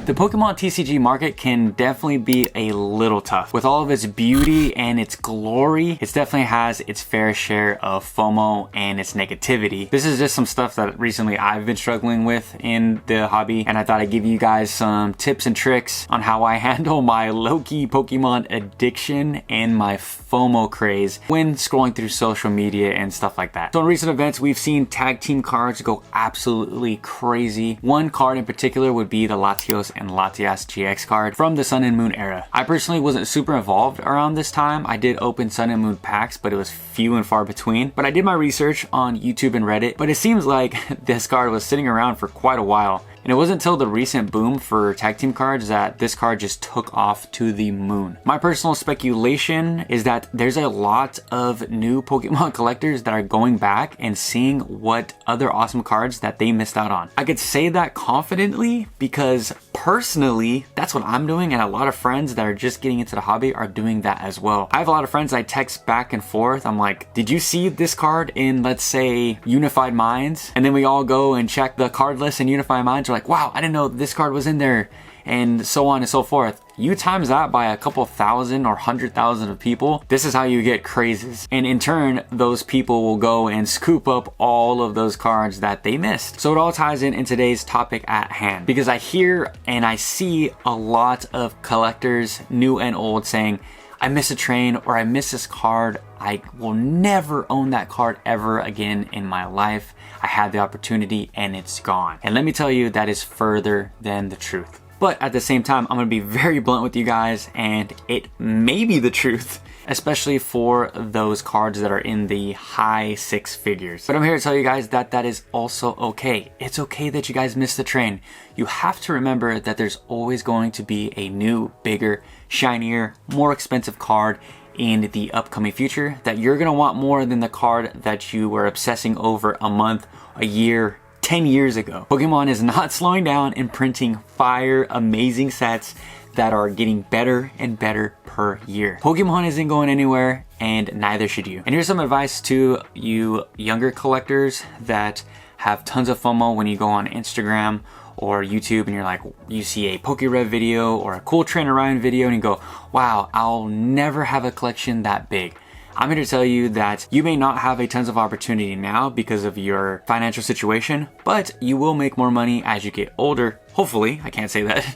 The Pokemon TCG market can definitely be a little tough. With all of its beauty and its glory, it definitely has its fair share of FOMO and its negativity. This is just some stuff that recently I've been struggling with in the hobby, and I thought I'd give you guys some tips and tricks on how I handle my low-key Pokemon addiction and my FOMO craze when scrolling through social media and stuff like that. So in recent events, we've seen tag team cards go absolutely crazy. One card in particular would be the Latios and Latias GX card from the Sun and Moon era. I personally wasn't super involved around this time. I did open Sun and Moon packs, but it was few and far between. But I did my research on YouTube and Reddit, but it seems like this card was sitting around for quite a while. And it wasn't until the recent boom for tag team cards that this card just took off to the moon. My personal speculation is that there's a lot of new Pokemon collectors that are going back and seeing what other awesome cards that they missed out on. I could say that confidently because personally, that's what I'm doing, and a lot of friends that are just getting into the hobby are doing that as well. I have a lot of friends I text back and forth. I'm like, did you see this card in, let's say, Unified Minds? And then we all go and check the card list in Unified Minds. We're like, wow, I didn't know this card was in there, and so on and so forth. You times that by a couple thousand or 100,000 of people, this is how you get crazes. And in turn, those people will go and scoop up all of those cards that they missed. So it all ties in today's topic at hand, because I hear and I see a lot of collectors, new and old, saying, I miss a train, or I miss this card. I will never own that card ever again in my life. I had the opportunity and it's gone. And let me tell you, that is further than the truth. But at the same time, I'm gonna be very blunt with you guys, and it may be the truth, especially for those cards that are in the high six figures. But I'm here to tell you guys that that is also okay. It's okay that you guys missed the train. You have to remember that there's always going to be a new, bigger, shinier, more expensive card in the upcoming future that you're gonna want more than the card that you were obsessing over a month, a year, 10 years ago. Pokemon is not slowing down and printing fire, amazing sets that are getting better and better per year. Pokemon isn't going anywhere, and neither should you. And here's some advice to you younger collectors that have tons of FOMO when you go on Instagram or YouTube and you're like, you see a PokeRev video or a cool Trainer Ryan video and you go, wow, I'll never have a collection that big. I'm here to tell you that you may not have a tons of opportunity now because of your financial situation, but you will make more money as you get older. Hopefully, I can't say that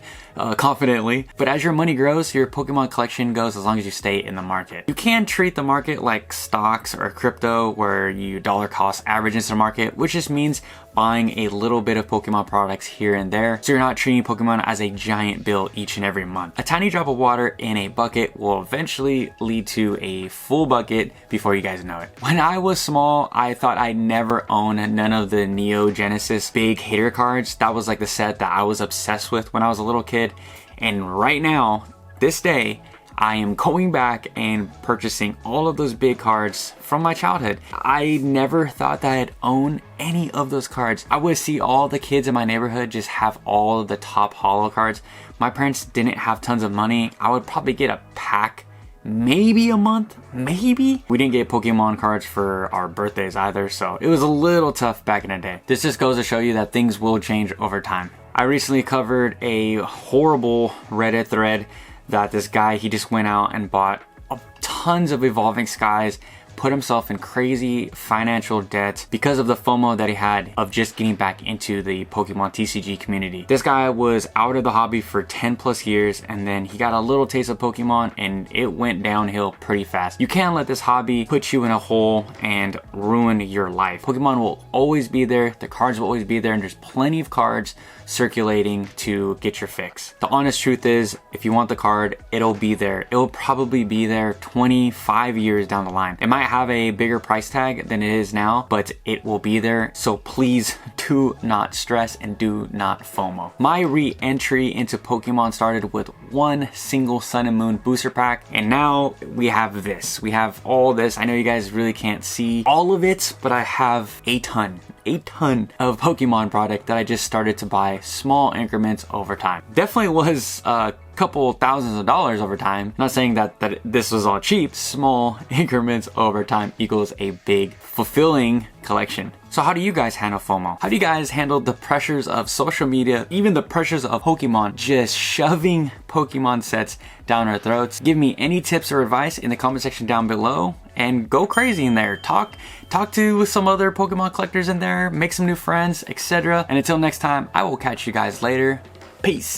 confidently, but as your money grows, your Pokemon collection goes as long as you stay in the market. You can treat the market like stocks or crypto where you dollar cost average into the market, which just means buying a little bit of Pokemon products here and there, so you're not treating Pokemon as a giant bill each and every month. A tiny drop of water in a bucket will eventually lead to a full bucket before you guys know it. When I was small, I thought I'd never own none of the Neo Genesis big hitter cards. That was like the set that I was obsessed with when I was a little kid. And right now, this day, I am going back and purchasing all of those big cards from my childhood. I never thought that I'd own any of those cards. I would see all the kids in my neighborhood just have all of the top holo cards. My parents didn't have tons of money. I would probably get a pack maybe a month, maybe. We didn't get Pokemon cards for our birthdays either, so it was a little tough back in the day. This just goes to show you that things will change over time. I recently covered a horrible Reddit thread that this guy, he just went out and bought tons of Evolving Skies, put himself in crazy financial debt because of the FOMO that he had of just getting back into the Pokemon TCG community. This guy was out of the hobby for 10 plus years, and then he got a little taste of Pokemon and it went downhill pretty fast. You can't let this hobby put you in a hole and ruin your life. Pokemon will always be there, the cards will always be there, and there's plenty of cards circulating to get your fix. The honest truth is, if you want the card, it'll be there. It'll probably be there 25 years down the line. It might have a bigger price tag than it is now, but it will be there. So please do not stress and do not FOMO. My re-entry into Pokemon started with one single Sun and Moon booster pack, and now we have this. We have all this. I know you guys really can't see all of it, but I have a ton of Pokemon product that I just started to buy small increments over time. Definitely was couple thousands of dollars over time. Not saying that this was all cheap. Small increments over time equals a big, fulfilling collection. So how do you guys handle FOMO? How do you guys handle the pressures of social media, even the pressures of Pokemon just shoving Pokemon sets down our throats? Give me any tips or advice in the comment section down below, and go crazy in there. Talk to some other Pokemon collectors in there, make some new friends, etc. And until next time, I will catch you guys later. Peace.